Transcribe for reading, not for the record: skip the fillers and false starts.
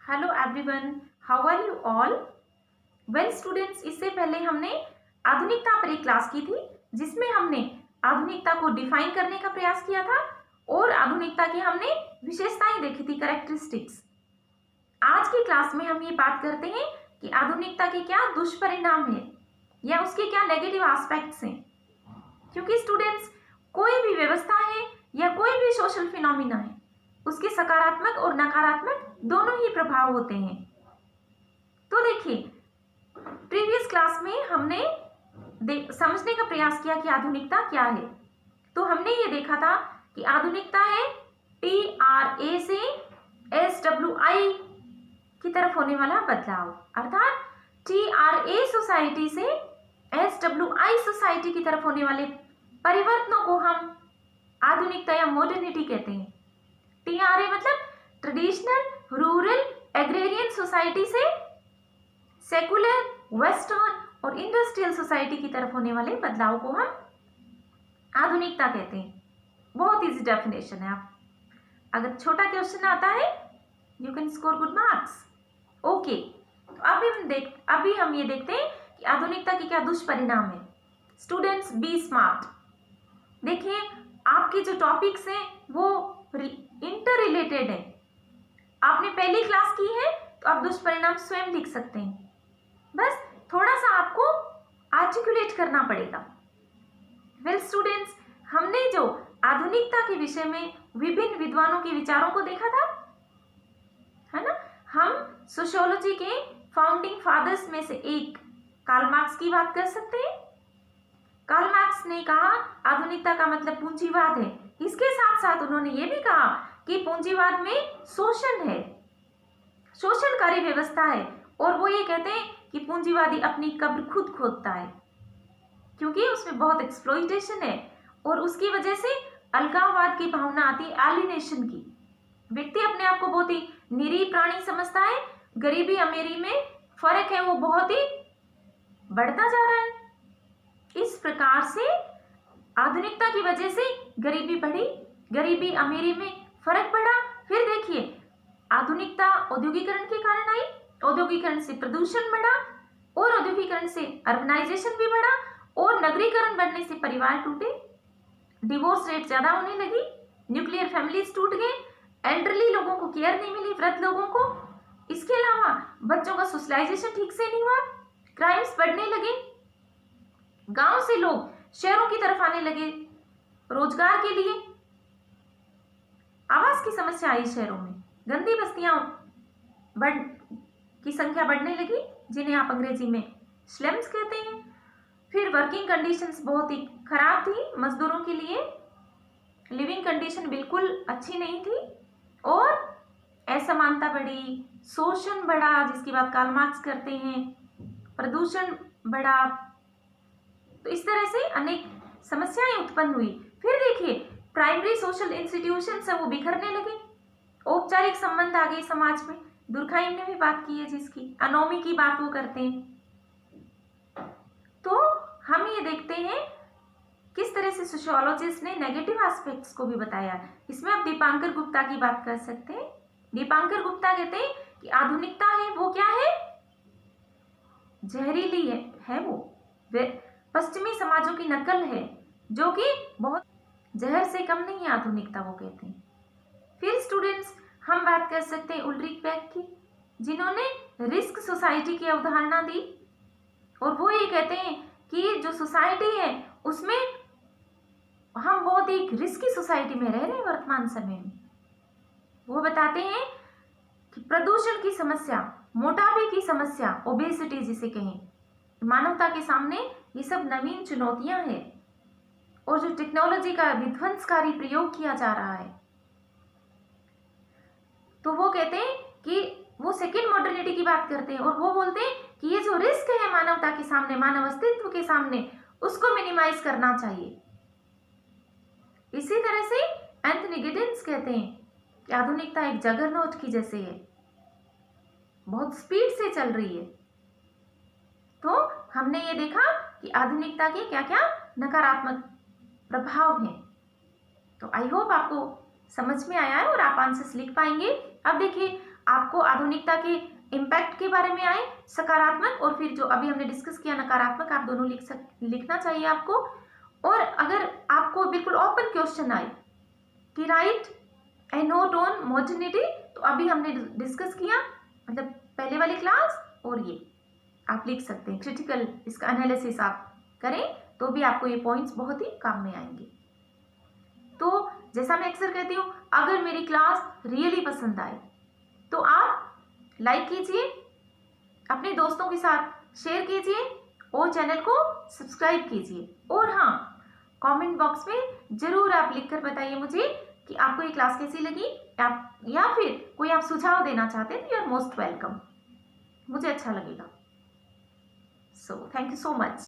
Hello everyone, how are you all? Well students, इससे पहले हमने आधुनिकता पर एक क्लास की थी जिसमें हमने आधुनिकता को डिफाइन करने का प्रयास किया था और आधुनिकता की हमने विशेषताएं देखी थी, कैरेक्टरिस्टिक्स। आज की क्लास में हम ये बात करते हैं कि आधुनिकता के क्या दुष्परिणाम है या उसके क्या नेगेटिव एस्पेक्ट्स हैं। क्योंकि स्टूडेंट्स, कोई भी व्यवस्था है या कोई भी सोशल फिनोमिना है, उसके सकारात्मक और नकारात्मक दोनों ही प्रभाव होते हैं। तो देखिए, प्रीवियस क्लास में हमने समझने का प्रयास किया कि आधुनिकता क्या है। तो हमने ये देखा था कि आधुनिकता है TRA से SWI की तरफ होने वाला बदलाव, अर्थात TRA सोसाइटी से SWI सोसाइटी की तरफ होने वाले परिवर्तनों को हम आधुनिकता या मॉडर्निटी कहते हैं। TRA मतलब ट्रेडिशनल रूरल एग्रेरियन सोसाइटी से सेकुलर वेस्टर्न और इंडस्ट्रियल सोसाइटी की तरफ होने वाले बदलाव को हम आधुनिकता कहते हैं। बहुत इजी डेफिनेशन है। आप अगर छोटा क्वेश्चन आता है, you can score good marks. Okay, तो अभी हम ये देखते हैं कि आधुनिकता के क्या दुष्परिणाम है। Students, be smart. देखिए, आपके जो टॉपिक्स हैं वो इंटर रिलेटेड है। आपने पहली क्लास की है तो आप दुष्परिणाम स्वयं लिख सकते हैं। बस थोड़ा सा आपको आर्टिकुलेट करना पड़ेगा। वेल स्टूडेंट्स, हमने जो आधुनिकता के विषय में विभिन्न विद्वानों के विचारों को देखा था, है ना। हम सोशियोलॉजी के फाउंडिंग फादर्स में से एक कार्ल मार्क्स की बात कर सकते हैं। कार्ल मार्क्स ने कहा आधुनिकता का मतलब पूंजीवाद है। इसके साथ साथ उन्होंने ये भी कहा कि पूंजीवाद में शोषण है, शोषणकारी व्यवस्था है, और वो ये कहते हैं कि पूंजीवादी अपनी कब्र खुद खोदता है क्योंकि उसमें बहुत एक्सप्लॉइटेशन है और उसकी वजह से अलगाववाद की भावना आती है, एलिनेशन की। व्यक्ति अपने आप को बहुत ही निरीह प्राणी समझता है। गरीबी अमीरी में फर्क है वो बहुत ही बढ़ता जा रहा है। इस प्रकार से आधुनिकता की वजह से गरीबी बढ़ी, गरीबी अमीरी में फर्क पड़ा। फिर देखिए, आधुनिकता औद्योगिकरण के कारण आई, औद्योगिकरण से प्रदूषण बढ़ा और औद्योगिकरण से अर्बनाइजेशन भी बढ़ा और नगरीकरण बढ़ने से परिवार टूटे, डिवोर्स रेट ज्यादा होने लगी, न्यूक्लियर फैमिलीज टूट गए, एल्डरली लोगों को केयर नहीं मिली, वृद्ध लोगों को। इसके अलावा बच्चों का सोशलाइजेशन ठीक से नहीं हुआ, क्राइम्स बढ़ने लगे, गांव से लोग शहरों की तरफ आने लगे रोजगार के लिए, आवास की समस्या आई शहरों में, गंदी बस्तियां की संख्या बढ़ने लगी जिन्हें आप अंग्रेजी में स्लम्स कहते हैं। फिर वर्किंग कंडीशंस बहुत ही खराब थी मजदूरों के लिए, लिविंग कंडीशन बिल्कुल अच्छी नहीं थी और असमानता बढ़ी, शोषण बढ़ा जिसकी बात कार्ल मार्क्स करते हैं, प्रदूषण बढ़ा। तो इस तरह से अनेक समस्याएं उत्पन्न हुई। फिर देखिए, प्राइमरी सोशल इंस्टीट्यूशंस है वो बिखरने लगे, औपचारिक संबंध आ गए समाज में। दुर्खाइम ने भी बात की है जिसकी अनोमी की बात वो करते हैं। तो हम ये देखते हैं किस तरह से सोशियोलॉजिस्ट ने नेगेटिव एस्पेक्ट्स को भी बताया। इसमें आप दीपांकर गुप्ता की बात कर सकते हैं। दीपांकर गुप्ता कहते हैं कि आधुनिकता है वो क्या है, जहरीली है वो पश्चिमी समाजों की नकल है जो कि बहुत जहर से कम नहीं है आधुनिकता, वो कहते हैं। फिर स्टूडेंट्स, हम बात कर सकते हैं उल्रिच बेक की, जिन्होंने रिस्क सोसाइटी की अवधारणा दी और वो ये कहते हैं कि जो सोसाइटी है उसमें हम बहुत एक रिस्की सोसाइटी में रह रहे हैं वर्तमान समय में। वो बताते हैं कि प्रदूषण की समस्या, मोटापे की समस्या, ओबेसिटी जिसे कहें, मानवता के सामने ये सब नवीन चुनौतियां हैं और जो टेक्नोलॉजी का विध्वंसकारी प्रयोग किया जा रहा है। तो वो कहते हैं कि वो सेकेंड मॉडर्निटी की बात करते हैं और वो बोलते हैं कि ये जो रिस्क है मानवता के सामने, मानव अस्तित्व के सामने, उसको मिनिमाइज करना चाहिए। इसी तरह से एंथनी गिडेंस कहते हैं कि आधुनिकता एक जगरनॉट की जैसे है, बहुत स्पीड से चल रही है। तो हमने ये देखा कि आधुनिकता के क्या क्या नकारात्मक प्रभाव हैं। तो आई होप आपको समझ में आया है और आप आंसर्स लिख पाएंगे। अब देखिए, आपको आधुनिकता के इम्पैक्ट के बारे में आए, सकारात्मक, और फिर जो अभी हमने डिस्कस किया नकारात्मक, आप दोनों लिखना चाहिए आपको। और अगर आपको बिल्कुल ओपन क्वेश्चन आए कि right A note on modernity, तो अभी हमने डिस्कस किया, मतलब पहले वाली क्लास, और ये आप लिख सकते हैं। क्रिटिकल इसका एनालिसिस आप करें तो भी आपको ये पॉइंट्स बहुत ही काम में आएंगे। तो जैसा मैं अक्सर कहती हूँ, अगर मेरी क्लास रियली पसंद आए तो आप लाइक कीजिए, अपने दोस्तों के साथ शेयर कीजिए और चैनल को सब्सक्राइब कीजिए। और हाँ, कमेंट बॉक्स में ज़रूर आप लिखकर बताइए मुझे कि आपको ये क्लास कैसी लगी, आप या फिर कोई आप सुझाव देना चाहते हैं तो यू आर मोस्ट वेलकम, मुझे अच्छा लगेगा। So thank you so much.